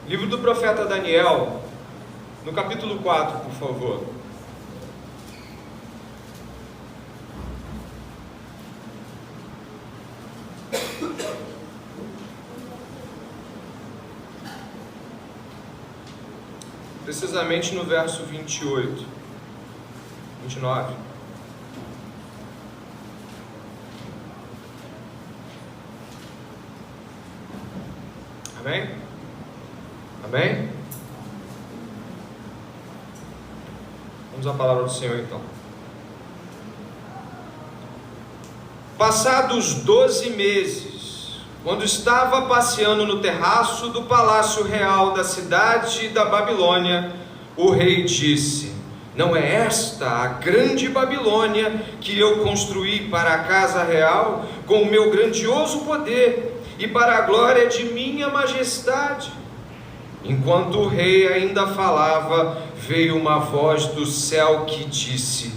Livro do profeta Daniel, no capítulo 4, por favor. Precisamente no verso 28, 29. Amém? Amém? Vamos à palavra do Senhor então. Passados 12 meses, quando estava passeando no terraço do palácio real da cidade da Babilônia, o rei disse: não é esta a grande Babilônia que eu construí para a casa real com o meu grandioso poder e para a glória de minha majestade? Enquanto o rei ainda falava, veio uma voz do céu que disse: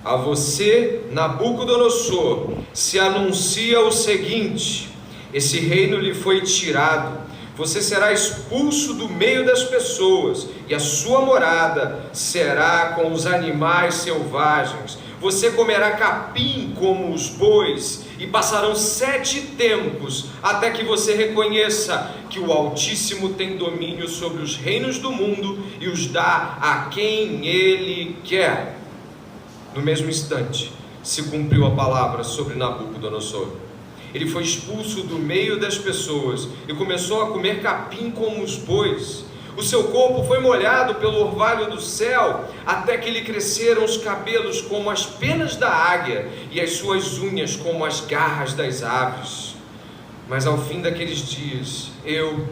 a você, Nabucodonosor, se anuncia o seguinte: esse reino lhe foi tirado, você será expulso do meio das pessoas, e a sua morada será com os animais selvagens. Você comerá capim como os bois, e passarão 7 tempos, até que você reconheça que o Altíssimo tem domínio sobre os reinos do mundo, e os dá a quem Ele quer. No mesmo instante, se cumpriu a palavra sobre Nabucodonosor. Ele foi expulso do meio das pessoas e começou a comer capim como os bois. O seu corpo foi molhado pelo orvalho do céu, até que lhe cresceram os cabelos como as penas da águia e as suas unhas como as garras das aves. Mas ao fim daqueles dias, eu,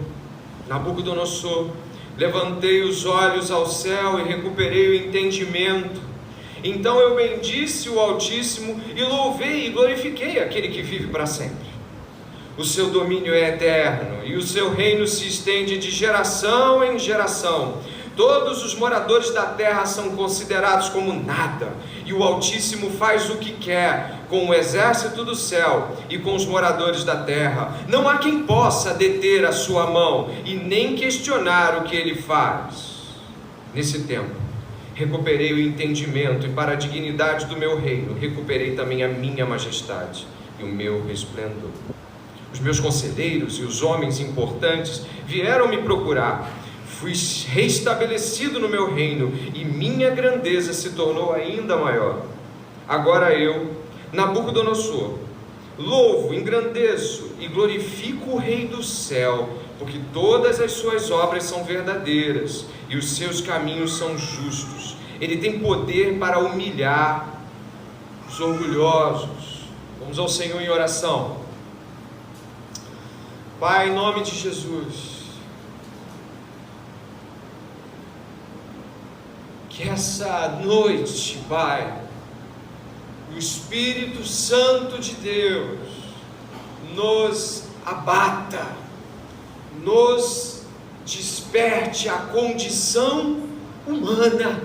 Nabucodonosor, levantei os olhos ao céu e recuperei o entendimento. Então eu bendisse o Altíssimo e louvei e glorifiquei aquele que vive para sempre. O seu domínio é eterno e o seu reino se estende de geração em geração. Todos os moradores da terra são considerados como nada, e o Altíssimo faz o que quer com o exército do céu e com os moradores da terra. Não há quem possa deter a sua mão e nem questionar o que ele faz. Nesse tempo, recuperei o entendimento, e para a dignidade do meu reino, recuperei também a minha majestade e o meu resplendor. Os meus conselheiros e os homens importantes vieram me procurar. Fui restabelecido no meu reino, e minha grandeza se tornou ainda maior. Agora eu, Nabucodonosor, louvo, engrandeço e glorifico o Rei do céu, porque todas as suas obras são verdadeiras e os seus caminhos são justos. Ele tem poder para humilhar os orgulhosos. Vamos ao Senhor em oração. Pai, em nome de Jesus, que essa noite, Pai, o Espírito Santo de Deus nos abata, nos desperte a condição humana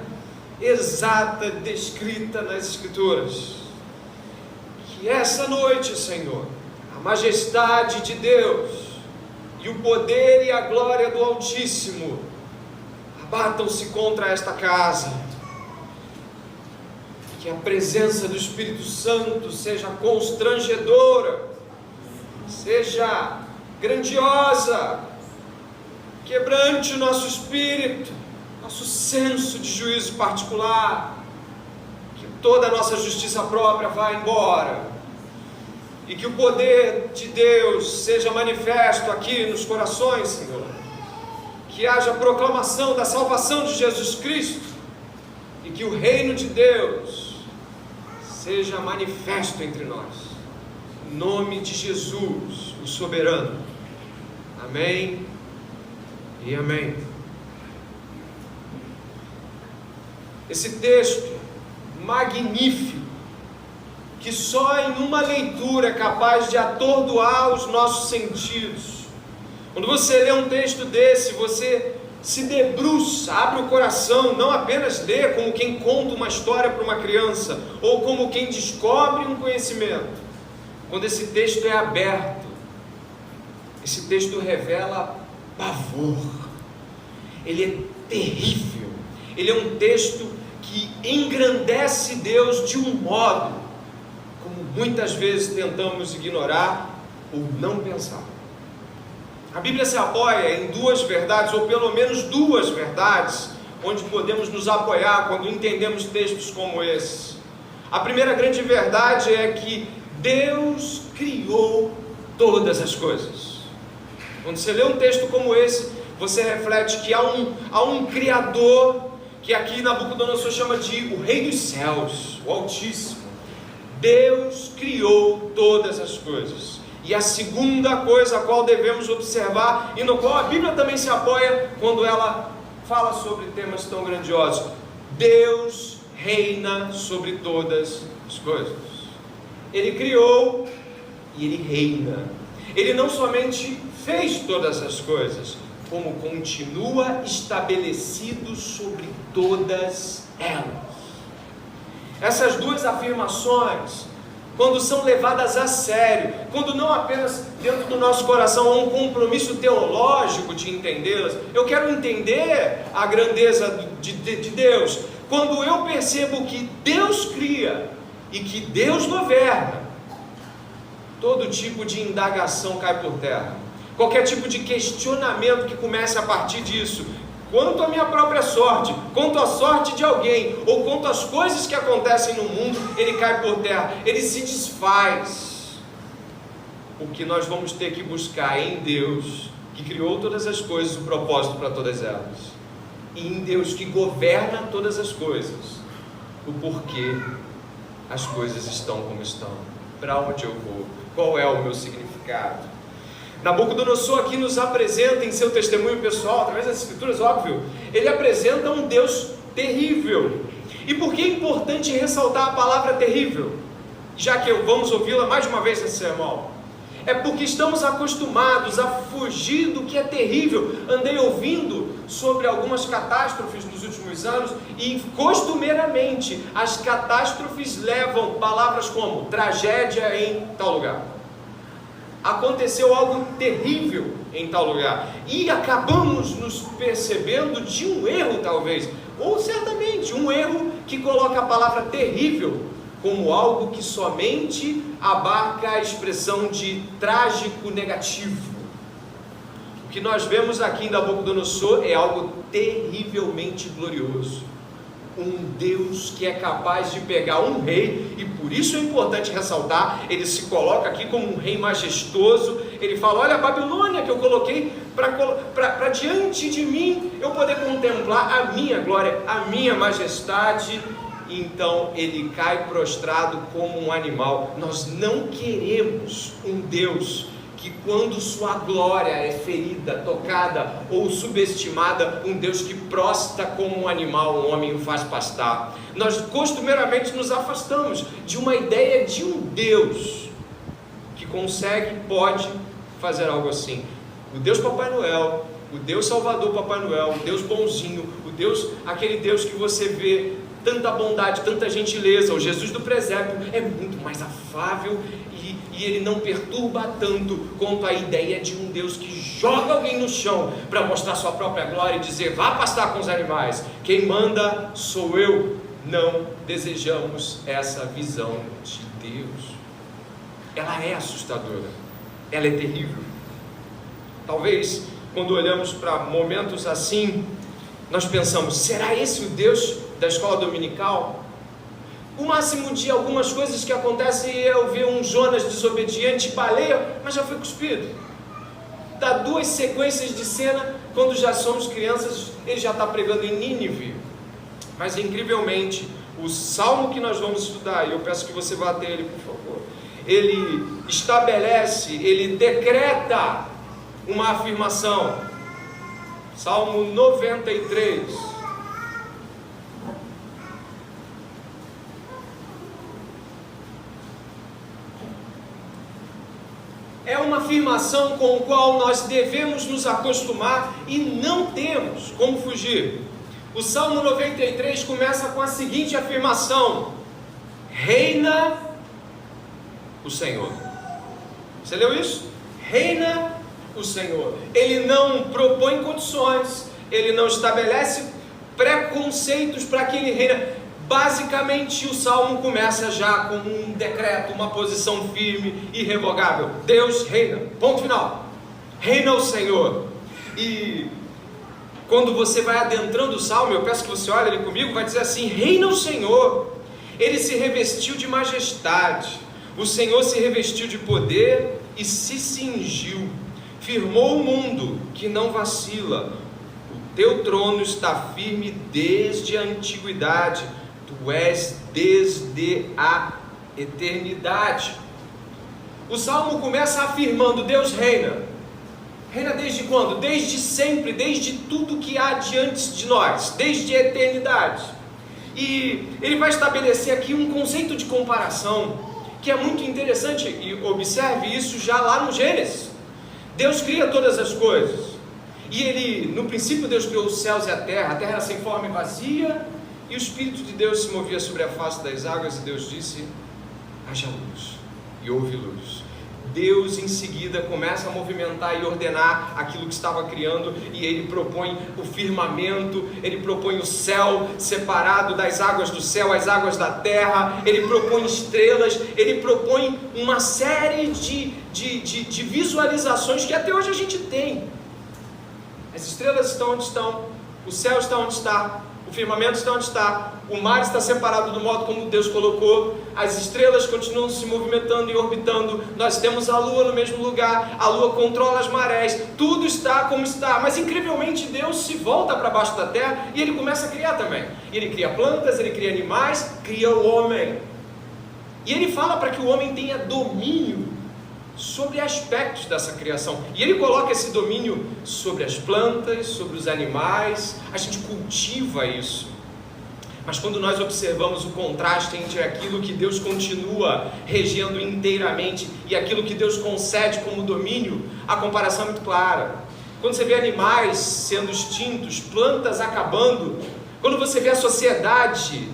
exata descrita nas Escrituras. Que essa noite, Senhor, a majestade de Deus e o poder e a glória do Altíssimo abatam-se contra esta casa. Que a presença do Espírito Santo seja constrangedora, seja grandiosa, quebrante o nosso espírito, nosso senso de juízo particular, que toda a nossa justiça própria vá embora, e que o poder de Deus seja manifesto aqui nos corações, Senhor, que haja proclamação da salvação de Jesus Cristo, e que o reino de Deus seja manifesto entre nós, em nome de Jesus, o soberano. Amém e amém. Esse texto magnífico, que só em uma leitura é capaz de atordoar os nossos sentidos. Quando você lê um texto desse, você se debruça, abre o coração, não apenas lê como quem conta uma história para uma criança, ou como quem descobre um conhecimento. Quando esse texto é aberto, esse texto revela pavor, ele é terrível. Ele é um texto que engrandece Deus de um modo como muitas vezes tentamos ignorar ou não pensar. A Bíblia se apoia em duas verdades, ou pelo menos duas verdades, onde podemos nos apoiar quando entendemos textos como esse. A primeira grande verdade é que Deus criou todas as coisas. Quando você lê um texto como esse, você reflete que há um Criador, que aqui Nabucodonosor chama de o Rei dos Céus, o Altíssimo. Deus criou todas as coisas. E a segunda coisa a qual devemos observar, e no qual a Bíblia também se apoia quando ela fala sobre temas tão grandiosos: Deus reina sobre todas as coisas. Ele criou e Ele reina. Ele não somente fez todas as coisas, como continua estabelecido sobre todas elas. Essas duas afirmações, quando são levadas a sério, quando não apenas dentro do nosso coração há um compromisso teológico de entendê-las, eu quero entender a grandeza de Deus, quando eu percebo que Deus cria e que Deus governa, todo tipo de indagação cai por terra, qualquer tipo de questionamento que comece a partir disso, quanto à minha própria sorte, quanto à sorte de alguém, ou quanto às coisas que acontecem no mundo, ele cai por terra, ele se desfaz. O que nós vamos ter que buscar em Deus, que criou todas as coisas, o propósito para todas elas, e em Deus que governa todas as coisas, o porquê as coisas estão como estão, para onde eu vou, qual é o meu significado. Nabucodonosor aqui nos apresenta em seu testemunho pessoal, através das escrituras, óbvio, ele apresenta um Deus terrível. E por que é importante ressaltar a palavra terrível? Já que vamos ouvi-la mais uma vez nesse sermão. É porque estamos acostumados a fugir do que é terrível. Andei ouvindo sobre algumas catástrofes nos últimos anos e costumeiramente as catástrofes levam palavras como tragédia em tal lugar. Aconteceu algo terrível em tal lugar, e acabamos nos percebendo de um erro talvez, ou certamente um erro que coloca a palavra terrível como algo que somente abarca a expressão de trágico negativo. O que nós vemos aqui em Nabucodonosor é algo terrivelmente glorioso. Um Deus que é capaz de pegar um rei, e por isso é importante ressaltar, ele se coloca aqui como um rei majestoso. Ele fala: olha a Babilônia que eu coloquei para diante de mim eu poder contemplar a minha glória, a minha majestade. Então ele cai prostrado como um animal. Nós não queremos um Deus que, quando sua glória é ferida, tocada ou subestimada, um Deus que prostra como um animal, um homem o faz pastar. Nós costumeiramente nos afastamos de uma ideia de um Deus que consegue, pode fazer algo assim. O Deus Papai Noel, o Deus Salvador Papai Noel, o Deus bonzinho, o Deus, aquele Deus que você vê tanta bondade, tanta gentileza, o Jesus do presépio, é muito mais afável e ele não perturba tanto quanto a ideia de um Deus que joga alguém no chão para mostrar sua própria glória e dizer: vá pastar com os animais, quem manda sou eu. Não desejamos essa visão de Deus. Ela é assustadora, ela é terrível. Talvez quando olhamos para momentos assim, nós pensamos: será esse o Deus da escola dominical? O máximo de algumas coisas que acontecem é eu ver um Jonas desobediente, baleia, mas já foi cuspido. Dá 2 sequências de cena, quando já somos crianças, ele já está pregando em Nínive. Mas incrivelmente, o salmo que nós vamos estudar, e eu peço que você vá até ele, por favor, ele estabelece, ele decreta uma afirmação. Salmo 93. É uma afirmação com a qual nós devemos nos acostumar e não temos como fugir. O Salmo 93 começa com a seguinte afirmação: reina o Senhor. Você leu isso? Reina o Senhor. Ele não propõe condições, ele não estabelece preconceitos para que ele reina. Basicamente o Salmo começa já com um decreto, uma posição firme, irrevogável. Deus reina, ponto final. Reina o Senhor. E quando você vai adentrando o Salmo, eu peço que você olhe ali comigo, vai dizer assim: reina o Senhor. Ele se revestiu de majestade, o Senhor se revestiu de poder e se cingiu, firmou o mundo que não vacila. O teu trono está firme desde a antiguidade, tu és desde a eternidade. O Salmo começa afirmando: Deus reina. Reina desde quando? Desde sempre, desde tudo que há diante de nós, desde a eternidade. E ele vai estabelecer aqui um conceito de comparação que é muito interessante, e observe isso já lá no Gênesis. Deus cria todas as coisas, e ele, no princípio Deus criou os céus e a terra era sem forma e vazia, e o Espírito de Deus se movia sobre a face das águas, e Deus disse: haja luz, e houve luz. Deus em seguida começa a movimentar e ordenar aquilo que estava criando, e ele propõe o firmamento, ele propõe o céu separado das águas do céu, as águas da terra, ele propõe estrelas, ele propõe uma série de visualizações que até hoje a gente tem. As estrelas estão onde estão, o céu está onde está, o firmamento está onde está, o mar está separado do modo como Deus colocou, as estrelas continuam se movimentando e orbitando, nós temos a lua no mesmo lugar, a lua controla as marés, tudo está como está, mas incrivelmente Deus se volta para baixo da terra e ele começa a criar também. Ele cria plantas, ele cria animais, cria o homem. E ele fala para que o homem tenha domínio sobre aspectos dessa criação, e ele coloca esse domínio sobre as plantas, sobre os animais, a gente cultiva isso. Mas quando nós observamos o contraste entre aquilo que Deus continua regendo inteiramente e aquilo que Deus concede como domínio, a comparação é muito clara. Quando você vê animais sendo extintos, plantas acabando, quando você vê a sociedade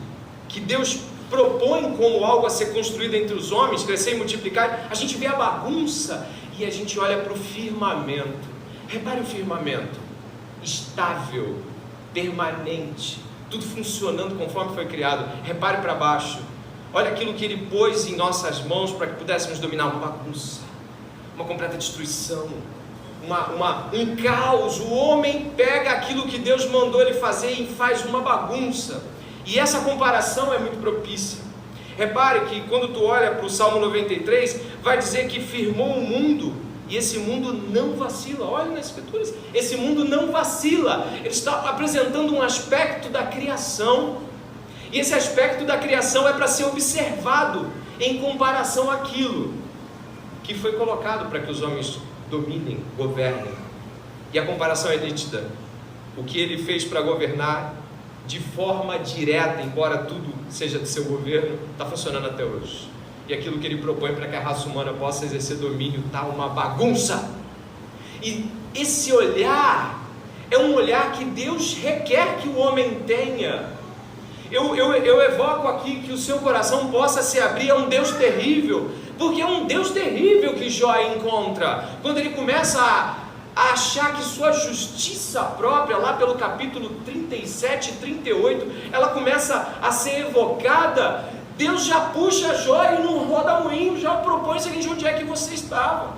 que Deus propõe como algo a ser construído entre os homens, crescer e multiplicar, a gente vê a bagunça e a gente olha para o firmamento. Repare o firmamento, estável, permanente, tudo funcionando conforme foi criado. Repare para baixo, olha aquilo que ele pôs em nossas mãos para que pudéssemos dominar. Uma bagunça, uma completa destruição, um caos. O homem pega aquilo que Deus mandou ele fazer e faz uma bagunça. E essa comparação é muito propícia. Repare que quando tu olha para o Salmo 93, vai dizer que firmou o mundo, e esse mundo não vacila. Olha nas escrituras, esse mundo não vacila. Ele está apresentando um aspecto da criação, e esse aspecto da criação é para ser observado em comparação àquilo que foi colocado para que os homens dominem, governem. E a comparação é nítida. O que ele fez para governar de forma direta, embora tudo seja de seu governo, está funcionando até hoje. E aquilo que ele propõe para que a raça humana possa exercer domínio está uma bagunça. E esse olhar é um olhar que Deus requer que o homem tenha. Eu evoco aqui que o seu coração possa se abrir a um Deus terrível, porque é um Deus terrível que Jó encontra, quando ele começa a achar que sua justiça própria, lá pelo capítulo 37 e 38, ela começa a ser evocada. Deus já puxa Jó e não roda moinho, já propõe o seguinte: onde é que você estava?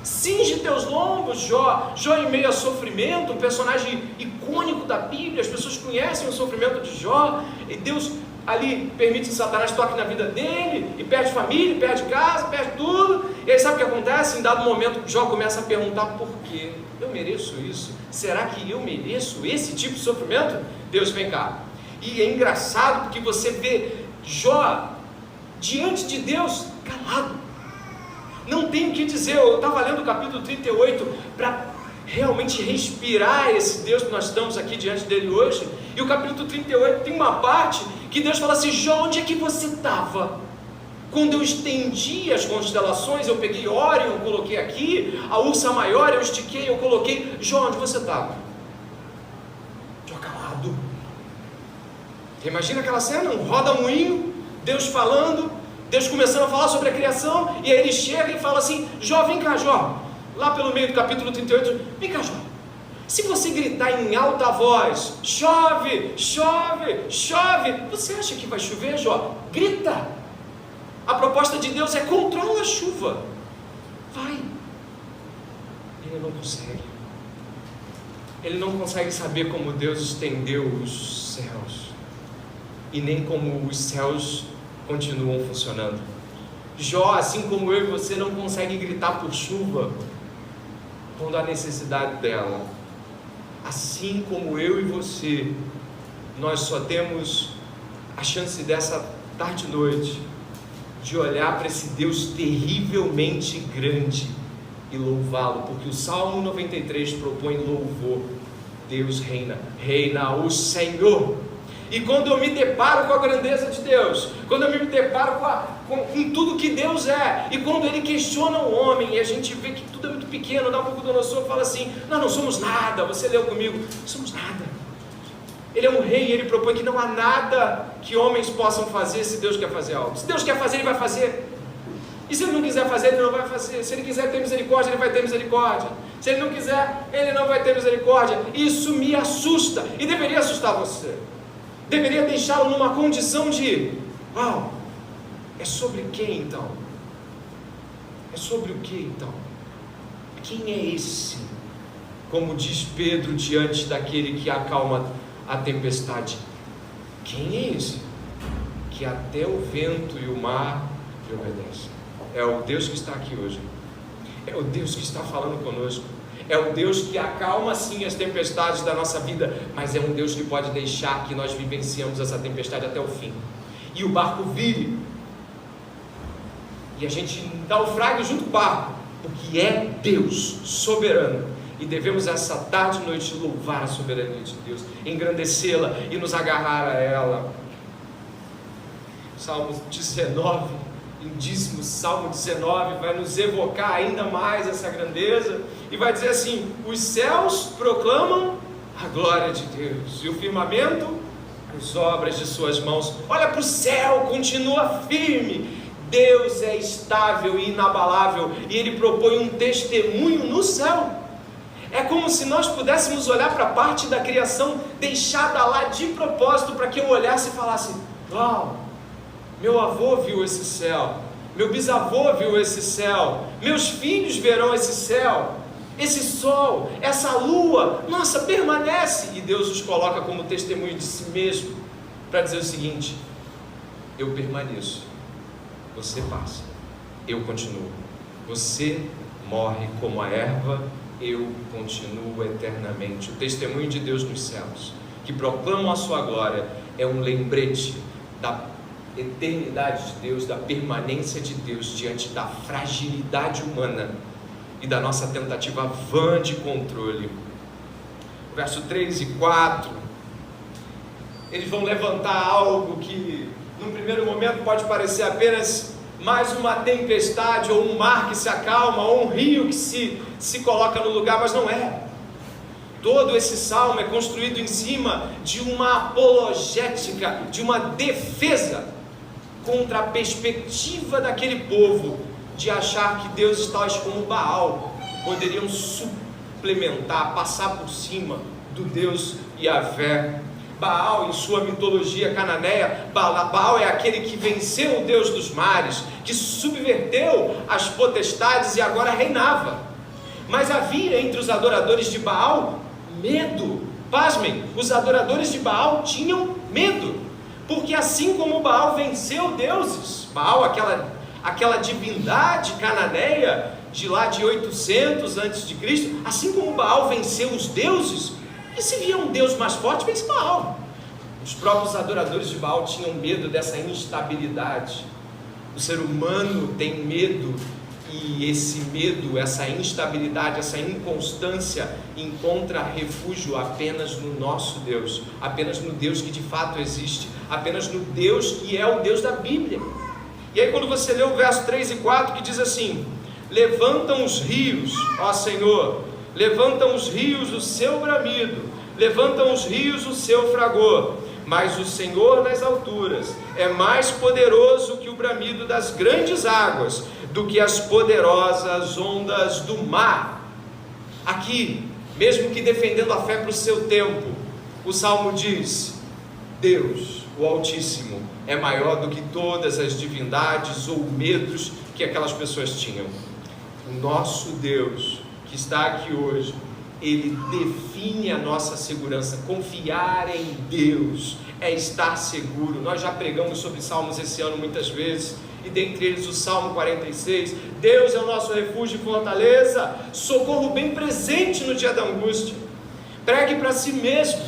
Cinge teus lombos, Jó. Jó em meio a sofrimento, um personagem icônico da Bíblia, as pessoas conhecem o sofrimento de Jó, e Deus ali permite que Satanás toque na vida dele, e perde família, perde casa, perde tudo. E aí sabe o que acontece? Em dado momento Jó começa a perguntar: por quê? Eu mereço isso? Será que eu mereço esse tipo de sofrimento? Deus, vem cá. E é engraçado porque você vê Jó diante de Deus calado, não tem o que dizer. Eu estava lendo o capítulo 38 para realmente respirar esse Deus que nós estamos aqui diante dele hoje, e o capítulo 38 tem uma parte que Deus fala assim: Jó, onde é que você estava? Quando eu estendi as constelações, eu peguei Órion, eu coloquei aqui, a Ursa Maior, eu estiquei, eu coloquei. Jó, onde você estava? Jó calado. Imagina aquela cena, um roda-moinho, Deus falando, Deus começando a falar sobre a criação, e aí ele chega e fala assim: Jó, vem cá, Jó. Lá pelo meio do capítulo 38, vem cá, Jó. Se você gritar em alta voz, chove, chove, chove, você acha que vai chover, Jó? Grita! A proposta de Deus é controla a chuva. Vai. Ele não consegue. Ele não consegue saber como Deus estendeu os céus e nem como os céus continuam funcionando. Jó, assim como eu e você, não consegue gritar por chuva quando há necessidade dela. Assim como eu e você, nós só temos a chance dessa tarde e noite de olhar para esse Deus terrivelmente grande e louvá-lo, porque o Salmo 93 propõe louvor. Deus reina, reina o Senhor. E quando eu me deparo com a grandeza de Deus, quando eu me deparo com tudo que Deus é, e quando Ele questiona o homem, e a gente vê que tudo é muito pequeno, dá um pouco do nosso, fala assim, nós não somos nada, você leu comigo, não somos nada. Ele é um rei e Ele propõe que não há nada que homens possam fazer se Deus quer fazer algo. Se Deus quer fazer, Ele vai fazer. E se Ele não quiser fazer, Ele não vai fazer. Se Ele quiser ter misericórdia, Ele vai ter misericórdia. Se Ele não quiser, Ele não vai ter misericórdia. Isso me assusta, e deveria assustar você. Deveria deixá-lo numa condição de, uau, é sobre quem então? É sobre o que então? Quem é esse? Como diz Pedro diante daquele que acalma a tempestade. Quem é esse? Que até o vento e o mar lhe obedecem. É o Deus que está aqui hoje. É o Deus que está falando conosco. É o Deus que acalma sim as tempestades da nossa vida, mas é um Deus que pode deixar que nós vivenciamos essa tempestade até o fim. E o barco vire. E a gente dá o frade junto com o barco, porque é Deus soberano. E devemos essa tarde e noite louvar a soberania de Deus, engrandecê-la e nos agarrar a ela. Salmo 19, lindíssimo Salmo 19, vai nos evocar ainda mais essa grandeza, e vai dizer assim, os céus proclamam a glória de Deus, e o firmamento, as obras de suas mãos. Olha para o céu, continua firme. Deus é estável e inabalável, e Ele propõe um testemunho no céu. É como se nós pudéssemos olhar para a parte da criação deixada lá de propósito, para que eu olhasse e falasse, uau, meu avô viu esse céu, meu bisavô viu esse céu, meus filhos verão esse céu, esse sol, essa lua, nossa, permanece. E Deus os coloca como testemunho de si mesmo, para dizer o seguinte, eu permaneço, você passa, eu continuo, você morre como a erva, eu continuo eternamente. O testemunho de Deus nos céus, que proclamam a sua glória, é um lembrete da eternidade de Deus, da permanência de Deus diante da fragilidade humana e da nossa tentativa vã de controle. Verso 3 e 4, eles vão levantar algo que num primeiro momento pode parecer apenas mais uma tempestade, ou um mar que se acalma, ou um rio que se coloca no lugar, mas não é. Todo esse salmo é construído em cima de uma apologética, de uma defesa contra a perspectiva daquele povo de achar que deuses tais como Baal poderiam suplementar, passar por cima do Deus Yahvé. Baal, em sua mitologia cananeia, Baal é aquele que venceu o Deus dos mares, que subverteu as potestades e agora reinava. Mas havia entre os adoradores de Baal medo. Pasmem, os adoradores de Baal tinham medo, porque assim como Baal venceu deuses, Baal, aquela divindade cananeia de lá de 800 a.C., assim como Baal venceu os deuses, e se via um Deus mais forte, vence Baal. Os próprios adoradores de Baal tinham medo dessa instabilidade. O ser humano tem medo, e esse medo, essa instabilidade, essa inconstância encontra refúgio apenas no nosso Deus, apenas no Deus que de fato existe, apenas no Deus que é o Deus da Bíblia. E aí quando você lê o verso 3 e 4 que diz assim, levantam os rios, ó Senhor, levantam os rios o seu bramido, levantam os rios o seu fragor, mas o Senhor nas alturas é mais poderoso que o bramido das grandes águas, do que as poderosas ondas do mar. Aqui mesmo que defendendo a fé para o seu tempo, o Salmo diz: Deus, o Altíssimo, é maior do que todas as divindades ou medos que aquelas pessoas tinham. O nosso Deus, que está aqui hoje, Ele define a nossa segurança. Confiar em Deus é estar seguro. Nós já pregamos sobre salmos esse ano muitas vezes, e dentre eles o Salmo 46, Deus é o nosso refúgio e fortaleza, socorro bem presente no dia da angústia. Pregue para si mesmo,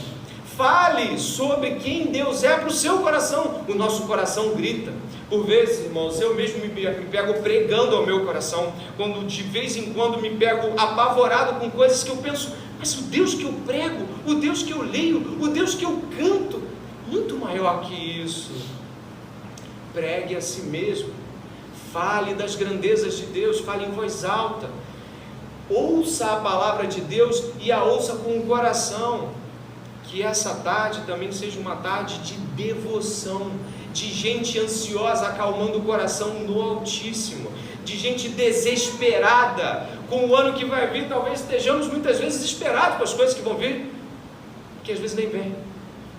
fale sobre quem Deus é para o seu coração. O nosso coração grita. Por vezes, irmãos, eu mesmo me pego pregando ao meu coração, quando de vez em quando me pego apavorado com coisas que eu penso: mas o Deus que eu prego, o Deus que eu leio, o Deus que eu canto, muito maior que isso. Pregue a si mesmo, fale das grandezas de Deus, fale em voz alta, ouça a palavra de Deus e a ouça com o coração. Que essa tarde também seja uma tarde de devoção, de gente ansiosa acalmando o coração no Altíssimo, de gente desesperada com o ano que vai vir. Talvez estejamos muitas vezes desesperados com as coisas que vão vir, que às vezes nem vem,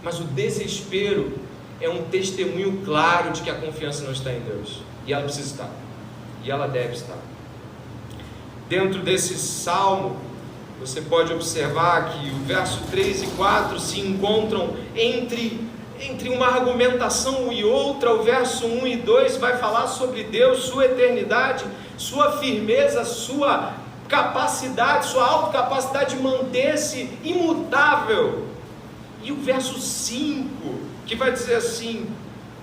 mas o desespero é um testemunho claro de que a confiança não está em Deus, e ela precisa estar, e ela deve estar. Dentro desse salmo, você pode observar que o verso 3 e 4 se encontram entre uma argumentação e outra. O verso 1 e 2 vai falar sobre Deus, sua eternidade, sua firmeza, sua capacidade, sua autocapacidade de manter-se imutável. E o verso 5, que vai dizer assim: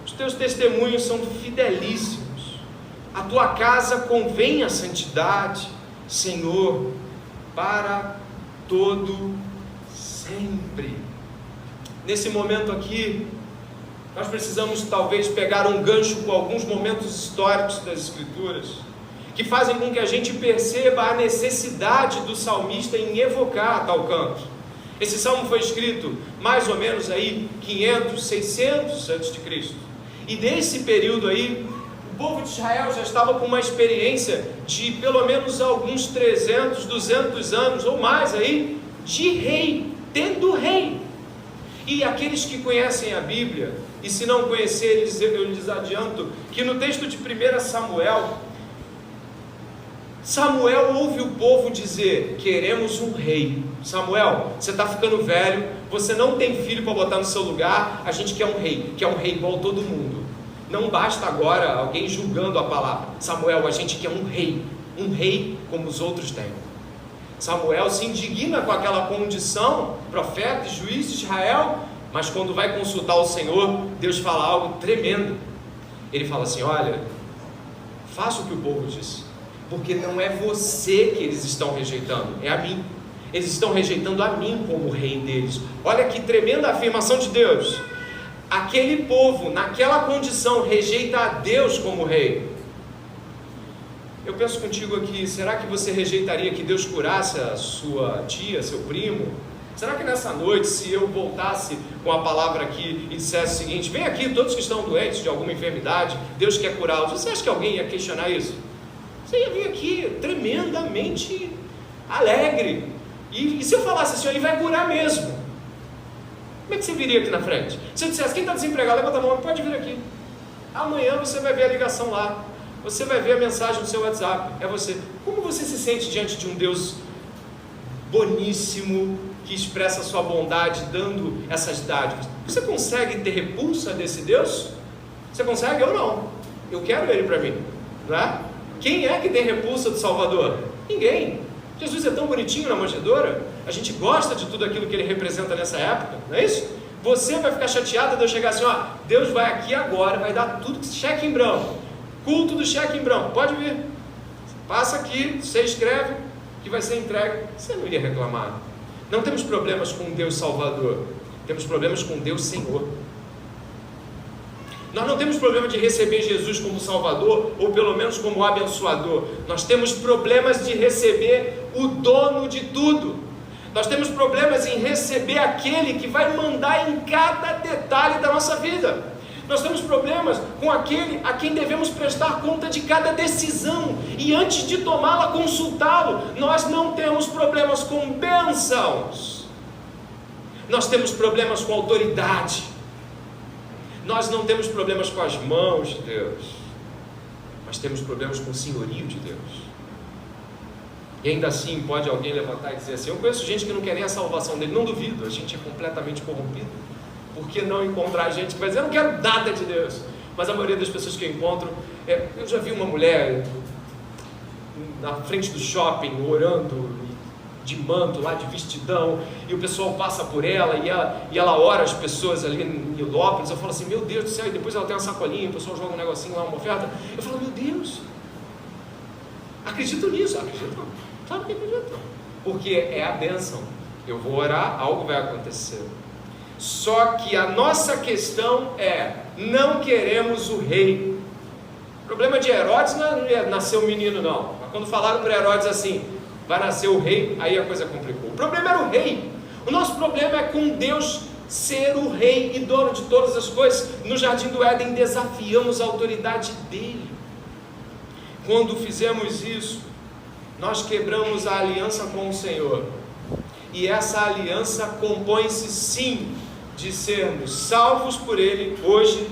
os teus testemunhos são fidelíssimos, a tua casa convém a santidade, Senhor, para todo sempre. Nesse momento aqui, nós precisamos talvez pegar um gancho com alguns momentos históricos das Escrituras, que fazem com que a gente perceba a necessidade do salmista em evocar tal canto. Esse salmo foi escrito mais ou menos aí 500, 600 a.C. E nesse período aí, o povo de Israel já estava com uma experiência de pelo menos alguns 300, 200 anos ou mais aí, de rei, tendo rei. E aqueles que conhecem a Bíblia, e se não conhecerem, eu lhes adianto, que no texto de 1 Samuel ouve o povo dizer: queremos um rei. Samuel, você está ficando velho, você não tem filho para botar no seu lugar, a gente quer um rei igual a todo mundo. Não basta agora alguém julgando a palavra. Samuel, a gente quer um rei como os outros têm. Samuel se indigna com aquela condição, profeta e juiz de Israel, mas quando vai consultar o Senhor, Deus fala algo tremendo. Ele fala assim: olha, faça o que o povo disse, porque não é você que eles estão rejeitando, é a mim. Eles estão rejeitando a mim como rei deles. Olha que tremenda afirmação de Deus. Aquele povo, naquela condição, rejeita a Deus como rei. Eu penso contigo aqui: será que você rejeitaria que Deus curasse a sua tia, seu primo? Será que nessa noite, se eu voltasse com a palavra aqui e dissesse o seguinte: vem aqui todos que estão doentes de alguma enfermidade, Deus quer curá-los, você acha que alguém ia questionar isso? Você ia vir aqui tremendamente alegre. E se eu falasse assim: ele vai curar mesmo, como é que você viria aqui na frente? Se eu dissesse: quem está desempregado, levanta a mão, pode vir aqui. Amanhã você vai ver a ligação lá, você vai ver a mensagem no seu WhatsApp, é você. Como você se sente diante de um Deus boníssimo, que expressa a sua bondade, dando essas dádivas? Você consegue ter repulsa desse Deus? Você consegue? Eu não. Eu quero Ele para mim, não é? Quem é que tem repulsa do Salvador? Ninguém. Jesus é tão bonitinho na manjedoura, a gente gosta de tudo aquilo que Ele representa nessa época, não é isso? Você vai ficar chateado de eu chegar assim: ó, Deus vai aqui agora, vai dar tudo, cheque em branco, culto do cheque em branco, pode vir, passa aqui, você escreve, que vai ser entregue. Você não iria reclamar. Não temos problemas com Deus Salvador, temos problemas com Deus Senhor. Nós não temos problema de receber Jesus como Salvador, ou pelo menos como abençoador. Nós temos problemas de receber o dono de tudo. Nós temos problemas em receber aquele que vai mandar em cada detalhe da nossa vida. Nós temos problemas com aquele a quem devemos prestar conta de cada decisão, e antes de tomá-la, consultá-lo. Nós não temos problemas com bênçãos, nós temos problemas com autoridade. Nós não temos problemas com as mãos de Deus, mas temos problemas com o senhorio de Deus. E ainda assim pode alguém levantar e dizer assim: eu conheço gente que não quer nem a salvação dele. Não duvido, a gente é completamente corrompido. Por que não encontrar gente que vai dizer: eu não quero nada de Deus? Mas a maioria das pessoas que eu encontro, eu já vi uma mulher na frente do shopping orando de manto, lá de vestidão, e o pessoal passa por ela e ela ora as pessoas ali em Nilópolis. Eu falo assim: meu Deus do céu. E depois ela tem uma sacolinha, o pessoal joga um negocinho lá, uma oferta. Eu falo: meu Deus, acredito nisso. Acredito, claro que acredito, porque é a bênção. Eu vou orar, algo vai acontecer. Só que a nossa questão não queremos o rei. O problema de Herodes não é nascer um menino, não. Mas quando falaram para Herodes assim: vai nascer o rei, aí a coisa complicou. O problema era o rei. O nosso problema é com Deus ser o rei e dono de todas as coisas. No jardim do Éden desafiamos a autoridade dele. Quando fizemos isso, nós quebramos a aliança com o Senhor. E essa aliança compõe-se sim de sermos salvos por ele hoje,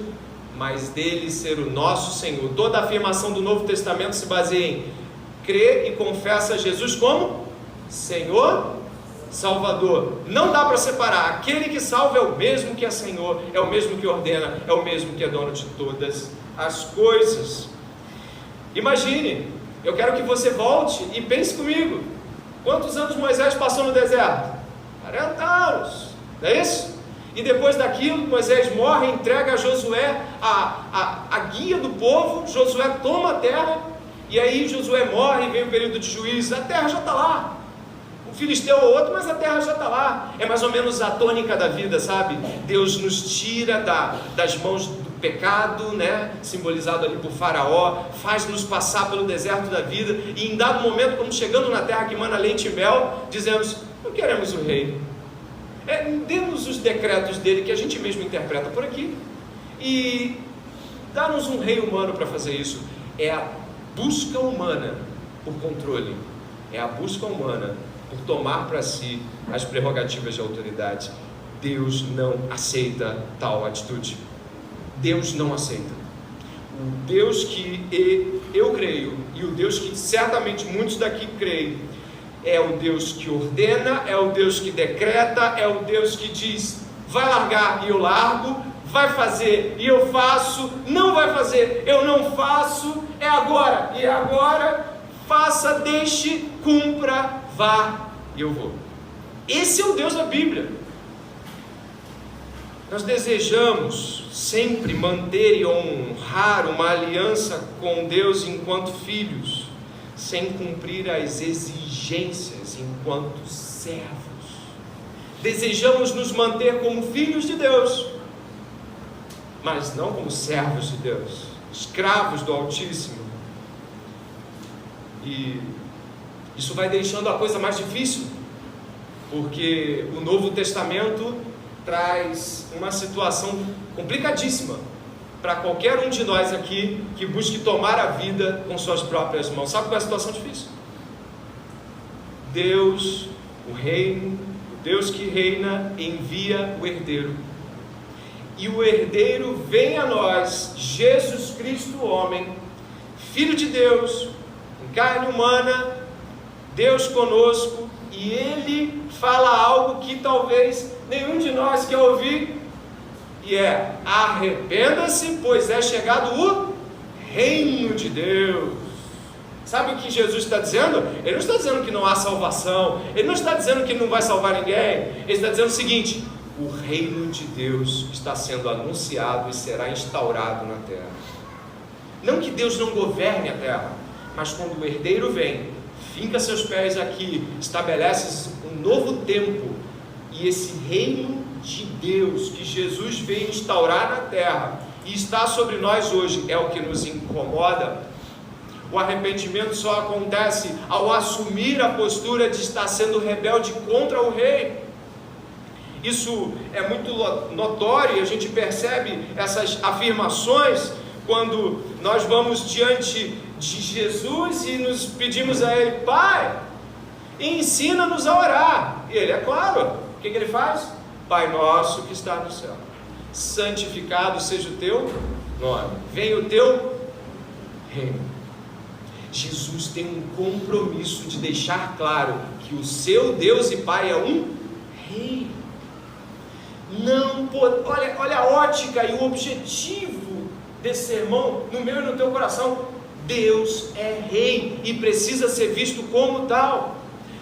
mas dele ser o nosso Senhor. Toda a afirmação do Novo Testamento se baseia em crê e confessa Jesus como Senhor, Salvador. Não dá para separar. Aquele que salva é o mesmo que é Senhor, é o mesmo que ordena, é o mesmo que é dono de todas as coisas. Imagine, eu quero que você volte e pense comigo. Quantos anos Moisés passou no deserto? 40 anos, não é isso? E depois daquilo, Moisés morre, entrega a Josué a guia do povo. Josué toma a terra. E aí Josué morre, vem o período de juízo, a terra já está lá. Um filisteu ou outro, mas a terra já está lá. É mais ou menos a tônica da vida, sabe? Deus nos tira das mãos do pecado, né? Simbolizado ali por Faraó, faz-nos passar pelo deserto da vida, e em dado momento, como chegando na terra que mana leite e mel, dizemos: não queremos o rei. Dê-nos os decretos dele, que a gente mesmo interpreta por aqui, e dá-nos um rei humano para fazer isso. É a busca humana por controle, é a busca humana por tomar para si as prerrogativas de autoridade. Deus não aceita tal atitude. Deus não aceita. O Deus que eu creio, e o Deus que certamente muitos daqui creem, é o Deus que ordena, é o Deus que decreta, é o Deus que diz: vai largar e eu largo, vai fazer e eu faço, não vai fazer, eu não faço, é agora e é agora, faça, deixe, cumpra, vá e eu vou. Esse é o Deus da Bíblia. Nós desejamos sempre manter e honrar uma aliança com Deus enquanto filhos, sem cumprir as exigências enquanto servos. Desejamos nos manter como filhos de Deus, mas não como servos de Deus, escravos do Altíssimo. E isso vai deixando a coisa mais difícil, porque o Novo Testamento traz uma situação complicadíssima para qualquer um de nós aqui que busque tomar a vida com suas próprias mãos. Sabe qual é a situação difícil? Deus, o reino, o Deus que reina, envia o herdeiro. E o herdeiro vem a nós, Jesus Cristo, homem, Filho de Deus, em carne humana, Deus conosco, e Ele fala algo que talvez nenhum de nós quer ouvir, e arrependa-se, pois é chegado o reino de Deus. Sabe o que Jesus está dizendo? Ele não está dizendo que não há salvação, Ele não está dizendo que não vai salvar ninguém, Ele está dizendo o seguinte: o reino de Deus está sendo anunciado e será instaurado na terra. Não que Deus não governe a terra, mas quando o herdeiro vem, finca seus pés aqui, estabelece um novo tempo, e esse reino de Deus que Jesus veio instaurar na terra e está sobre nós hoje é o que nos incomoda. O arrependimento só acontece ao assumir a postura de estar sendo rebelde contra o rei. Isso é muito notório, a gente percebe essas afirmações quando nós vamos diante de Jesus e nos pedimos a Ele: Pai, e ensina-nos a orar. E ele, é claro, o que ele faz? Pai nosso que está no céu, santificado seja o teu nome, venha o teu reino. Jesus tem um compromisso de deixar claro que o seu Deus e Pai é um rei. Não pode, olha a ótica e o objetivo desse sermão no meu e no teu coração. Deus é rei e precisa ser visto como tal.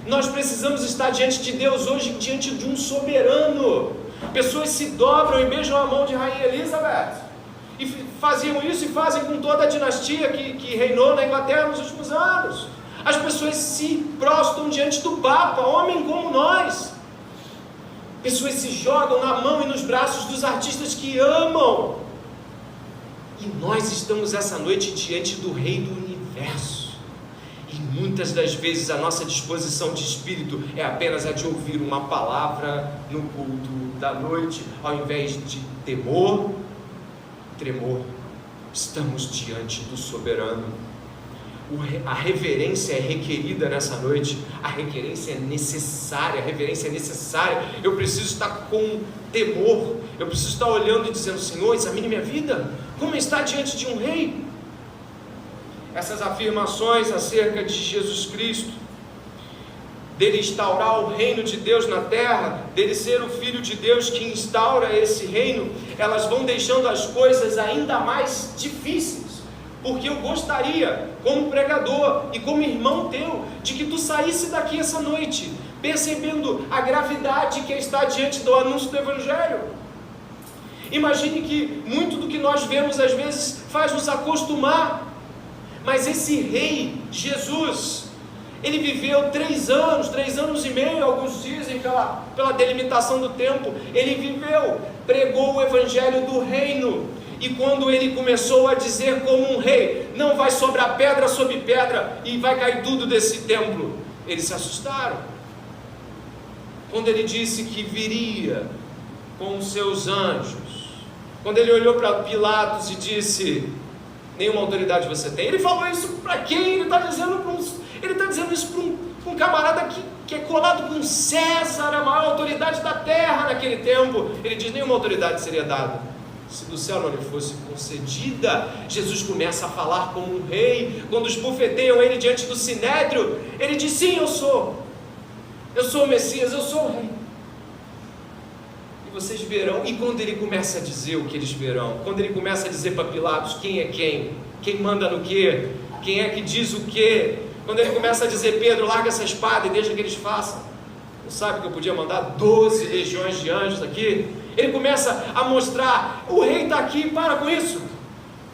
Nós precisamos estar diante de Deus hoje, diante de um soberano. Pessoas se dobram e beijam a mão de Rainha Elizabeth, e faziam isso e fazem com toda a dinastia que reinou na Inglaterra nos últimos anos. As pessoas se prostram diante do Papa, homem como nós. Pessoas se jogam na mão e nos braços dos artistas que amam. E nós estamos essa noite diante do Rei do Universo. E muitas das vezes a nossa disposição de espírito é apenas a de ouvir uma palavra no culto da noite, ao invés de temor, tremor. Estamos diante do soberano. A reverência é requerida nessa noite. A reverência é necessária. Eu preciso estar com temor. Eu preciso estar olhando e dizendo: Senhor, examine minha vida. Como está diante de um rei? Essas afirmações acerca de Jesus Cristo, dele instaurar o reino de Deus na terra, dele ser o Filho de Deus que instaura esse reino, elas vão deixando as coisas ainda mais difíceis. Porque eu gostaria, como pregador e como irmão teu, de que tu saísse daqui essa noite percebendo a gravidade que está diante do anúncio do Evangelho. Imagine que muito do que nós vemos às vezes faz nos acostumar, mas esse rei, Jesus, ele viveu 3 anos e meio, alguns dizem pela delimitação do tempo. Ele viveu, pregou o Evangelho do reino. E quando ele começou a dizer como um rei: não vai sobrar pedra sobre pedra e vai cair tudo desse templo, eles se assustaram. Quando ele disse que viria com os seus anjos, quando ele olhou para Pilatos e disse: nenhuma autoridade você tem, ele falou isso para quem? Ele está dizendo isso para um camarada que é colado com César, a maior autoridade da terra naquele tempo. Ele diz: nenhuma autoridade seria dada se do céu não lhe fosse concedida. Jesus começa a falar como um rei. Quando esbofeteiam ele diante do sinédrio, ele diz: sim, eu sou o Messias, eu sou o rei. E vocês verão. E quando ele começa a dizer o que eles verão, quando ele começa a dizer para Pilatos quem é quem manda no quê, quem é que diz o quê, quando ele começa a dizer: Pedro, larga essa espada e deixa que eles façam. Não sabe que eu podia mandar 12 legiões de anjos aqui? Ele começa a mostrar: o rei está aqui, para com isso.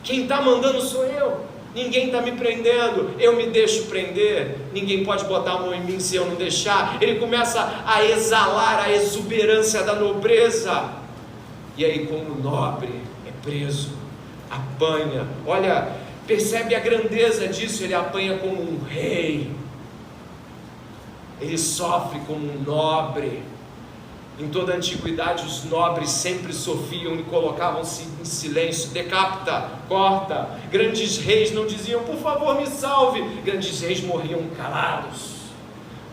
Quem está mandando sou eu. Ninguém está me prendendo, eu me deixo prender. Ninguém pode botar a mão em mim se eu não deixar. Ele começa a exalar a exuberância da nobreza. E aí, como nobre, é preso, apanha. Olha, percebe a grandeza disso. Ele apanha como um rei. Ele sofre como um nobre. Em toda a antiguidade, os nobres sempre sofriam e colocavam-se em silêncio. Decapita, corta. Grandes reis não diziam: por favor, me salve. Grandes reis morriam calados,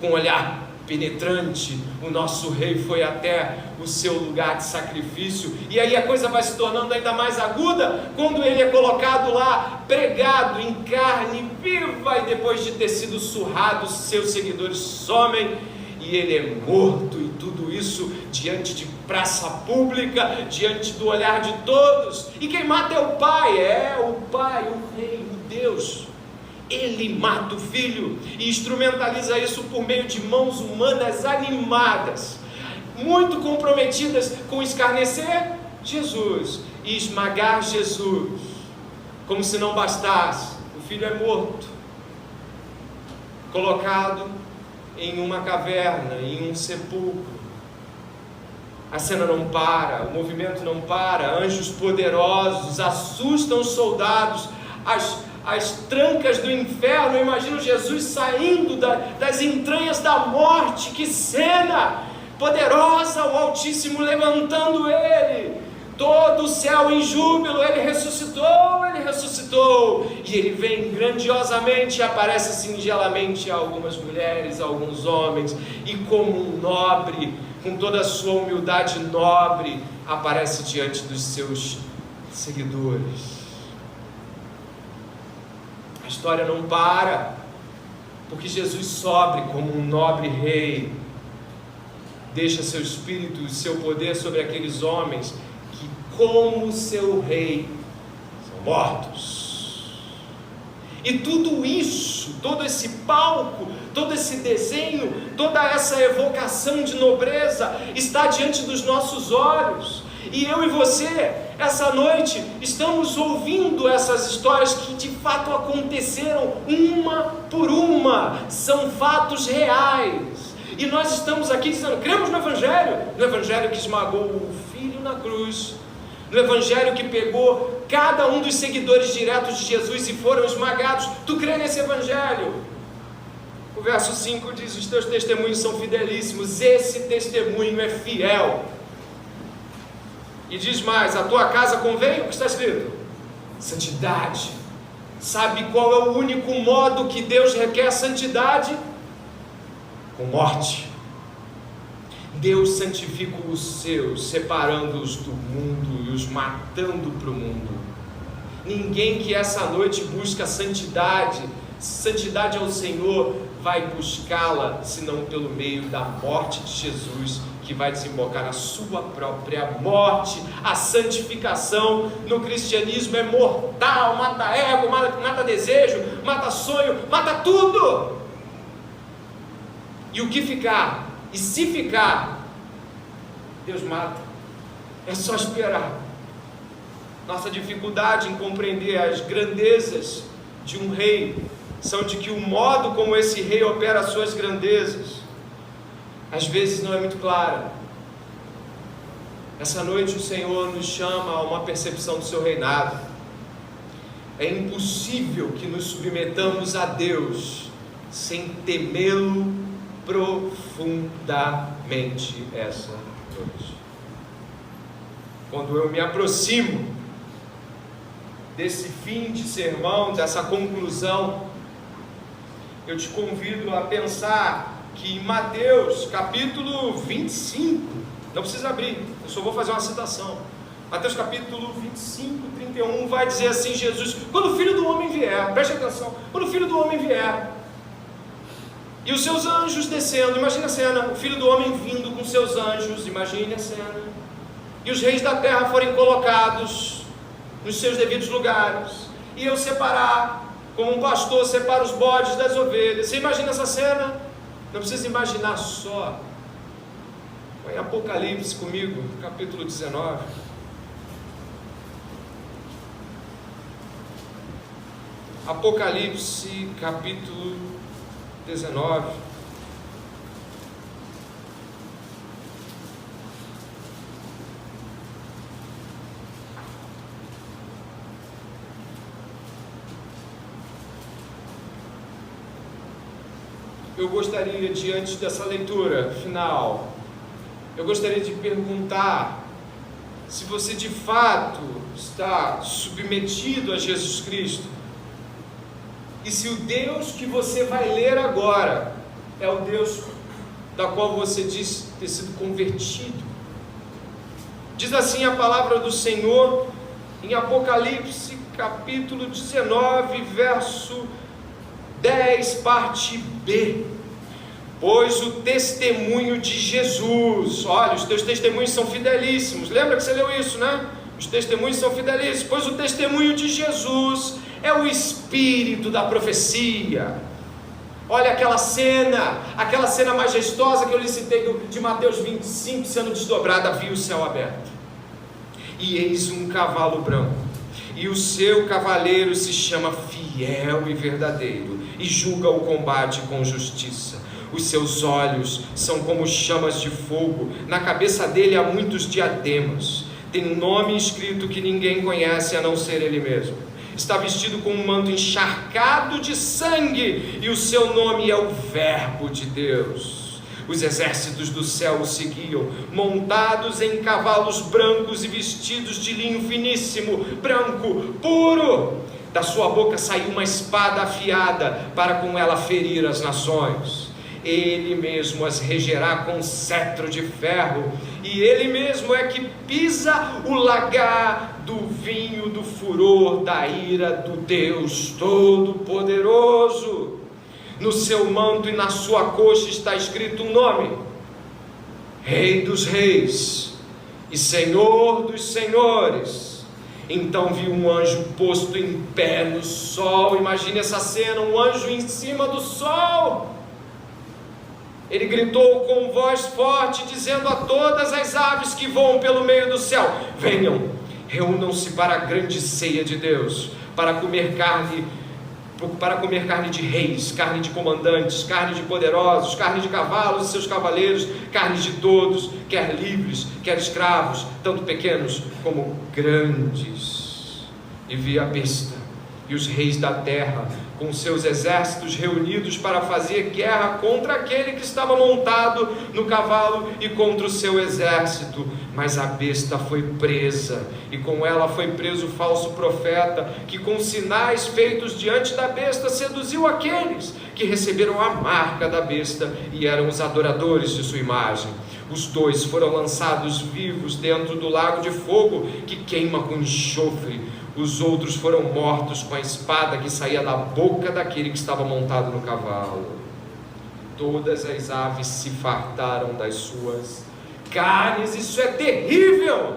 com um olhar penetrante. O nosso rei foi até o seu lugar de sacrifício. E aí a coisa vai se tornando ainda mais aguda quando ele é colocado lá, pregado em carne viva, e depois de ter sido surrado, seus seguidores somem e ele é morto. E tudo isso diante de praça pública, diante do olhar de todos. E quem mata é o Pai, o Rei, o Deus. Ele mata o Filho e instrumentaliza isso por meio de mãos humanas animadas, muito comprometidas com escarnecer Jesus e esmagar Jesus. Como se não bastasse, o Filho é morto, colocado em uma caverna, em um sepulcro. A cena não para, o movimento não para. Anjos poderosos assustam os soldados. As trancas do inferno, eu imagino Jesus saindo das entranhas da morte. Que cena poderosa! O Altíssimo levantando ele todo o céu em júbilo, ele ressuscitou, e ele vem grandiosamente, aparece singelamente a algumas mulheres, a alguns homens, e como um nobre, com toda a sua humildade nobre, aparece diante dos seus seguidores. A história não para, porque Jesus sobe como um nobre rei, deixa seu espírito e seu poder sobre aqueles homens que, como seu rei, são mortos. E tudo isso, todo esse palco, todo esse desenho, toda essa evocação de nobreza está diante dos nossos olhos. E eu e você, essa noite, estamos ouvindo essas histórias que de fato aconteceram uma por uma, são fatos reais. E nós estamos aqui dizendo, cremos no Evangelho que esmagou o Filho na cruz, no Evangelho que pegou cada um dos seguidores diretos de Jesus e foram esmagados. Tu crê nesse Evangelho? O verso 5 diz, os teus testemunhos são fidelíssimos, esse testemunho é fiel. E diz mais, a tua casa convém, o que está escrito? Santidade. Sabe qual é o único modo que Deus requer santidade? Com morte. Deus santifica os seus, separando-os do mundo e os matando para o mundo. Ninguém que essa noite busca santidade ao Senhor, vai buscá-la, senão pelo meio da morte de Jesus, que vai desembocar na sua própria morte. A santificação no cristianismo é mortal, mata ego, mata desejo, mata sonho, mata tudo. E o que ficar? E se ficar, Deus mata. É só esperar. Nossa dificuldade em compreender as grandezas de um rei são de que o modo como esse rei opera as suas grandezas às vezes não é muito clara. Essa noite o Senhor nos chama a uma percepção do seu reinado. É impossível que nos submetamos a Deus sem temê-lo profundamente essa noite. Quando eu me aproximo desse fim de sermão, dessa conclusão, eu te convido a pensar que em Mateus capítulo 25, não precisa abrir, eu só vou fazer uma citação. Mateus capítulo 25, 31 vai dizer assim, Jesus, quando o Filho do Homem vier, preste atenção, quando o Filho do Homem vier, e os seus anjos descendo, imagine a cena, o Filho do Homem vindo com seus anjos, imagine a cena, e os reis da terra forem colocados nos seus devidos lugares, e eu separar, como um pastor separa os bodes das ovelhas. Você imagina essa cena? Não precisa imaginar só. Vai em Apocalipse comigo, capítulo 19. Apocalipse, capítulo 19. Eu gostaria, diante dessa leitura final, eu gostaria de perguntar se você de fato está submetido a Jesus Cristo, e se o Deus que você vai ler agora é o Deus da qual você diz ter sido convertido. Diz assim a palavra do Senhor em Apocalipse capítulo 19, verso 10, parte B. Pois o testemunho de Jesus, olha, os teus testemunhos são fidelíssimos. Lembra que você leu isso, né? Os testemunhos são fidelíssimos. Pois o testemunho de Jesus é o espírito da profecia. Olha aquela cena majestosa que eu lhe citei de Mateus 25 sendo desdobrada. Vi o céu aberto, e eis um cavalo branco, e o seu cavaleiro se chama Fiel e Verdadeiro, e julga o combate com justiça. Os seus olhos são como chamas de fogo, na cabeça dele há muitos diademas. Tem um nome escrito que ninguém conhece a não ser ele mesmo. Está vestido com um manto encharcado de sangue, e o seu nome é o Verbo de Deus. Os exércitos do céu o seguiam, montados em cavalos brancos e vestidos de linho finíssimo, branco, puro. Da sua boca saiu uma espada afiada, para com ela ferir as nações. Ele mesmo as regerá com cetro de ferro, e ele mesmo é que pisa o lagar do vinho do furor da ira do Deus Todo-Poderoso. No seu manto e na sua coxa está escrito um nome: Rei dos Reis e Senhor dos Senhores. Então vi um anjo posto em pé no sol. Imagine essa cena, um anjo em cima do sol. Ele gritou com voz forte, dizendo a todas as aves que voam pelo meio do céu: venham, reúnam-se para a grande ceia de Deus, para comer carne de reis, carne de comandantes, carne de poderosos, carne de cavalos e seus cavaleiros, carne de todos, quer livres, quer escravos, tanto pequenos como grandes. E vi a besta e os reis da terra com seus exércitos reunidos para fazer guerra contra aquele que estava montado no cavalo e contra o seu exército. Mas a besta foi presa, e com ela foi preso o falso profeta, que com sinais feitos diante da besta seduziu aqueles que receberam a marca da besta e eram os adoradores de sua imagem. Os dois foram lançados vivos dentro do lago de fogo que queima com enxofre. Os outros foram mortos com a espada que saía da boca daquele que estava montado no cavalo. Todas as aves se fartaram das suas carnes. Isso é terrível!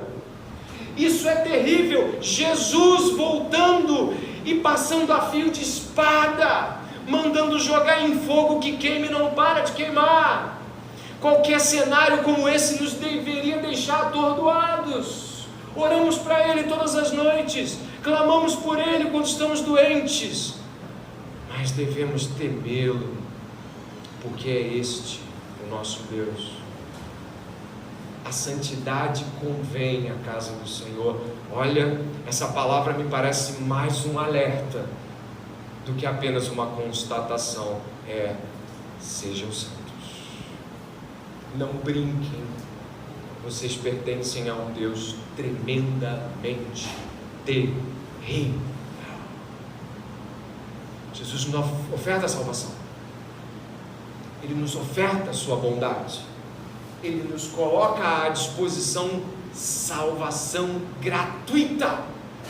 Isso é terrível! Jesus voltando e passando a fio de espada, mandando jogar em fogo que queime e não para de queimar. Qualquer cenário como esse nos deveria deixar atordoados. Oramos para Ele todas as noites, clamamos por Ele quando estamos doentes, mas devemos temê-lo, porque é este o nosso Deus. A santidade convém à casa do Senhor. Olha, essa palavra me parece mais um alerta do que apenas uma constatação. Sejam santos. Não brinquem, vocês pertencem a um Deus tremendamente terrível. Jesus nos oferta a salvação, Ele nos oferta a sua bondade, Ele nos coloca à disposição salvação gratuita.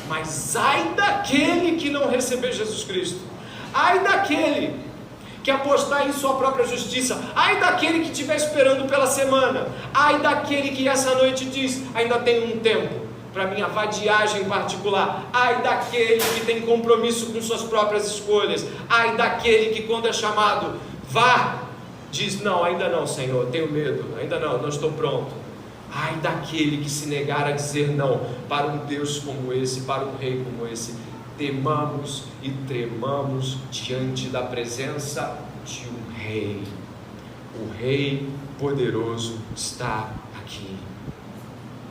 Mas ai daquele que não receber Jesus Cristo, ai daquele que apostar em sua própria justiça, ai daquele que estiver esperando pela semana, ai daquele que essa noite diz: ainda tenho um tempo para minha vadiagem particular, ai daquele que tem compromisso com suas próprias escolhas, ai daquele que quando é chamado, vá, diz: não, ainda não, Senhor, tenho medo, ainda não estou pronto. Ai daquele que se negar a dizer não para um Deus como esse, para um rei como esse. Temamos e tremamos diante da presença de um rei. O rei poderoso está aqui.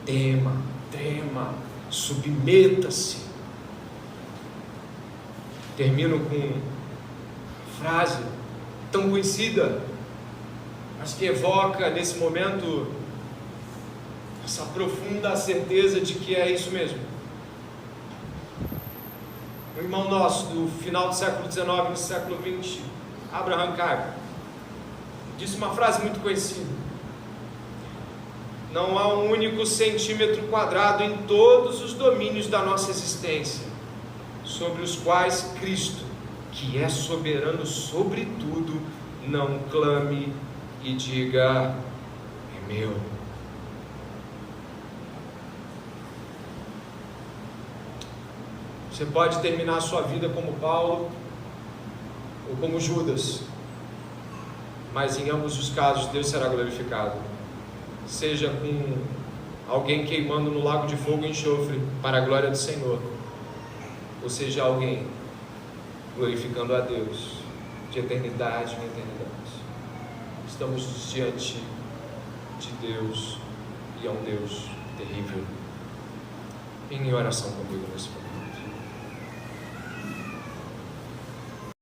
Tema, trema, submeta-se. Termino com uma frase tão conhecida, mas que evoca nesse momento essa profunda certeza de que é isso mesmo. Um irmão nosso do final do século XIX, no século XX, Abraham Kuyper, disse uma frase muito conhecida: não há um único centímetro quadrado em todos os domínios da nossa existência sobre os quais Cristo, que é soberano sobre tudo, não clame e diga: é meu. Você pode terminar a sua vida como Paulo ou como Judas, mas em ambos os casos Deus será glorificado, seja com alguém queimando no lago de fogo e enxofre para a glória do Senhor, ou seja alguém glorificando a Deus de eternidade em eternidade. Estamos diante de Deus, e é um Deus terrível. Em oração comigo nesse momento.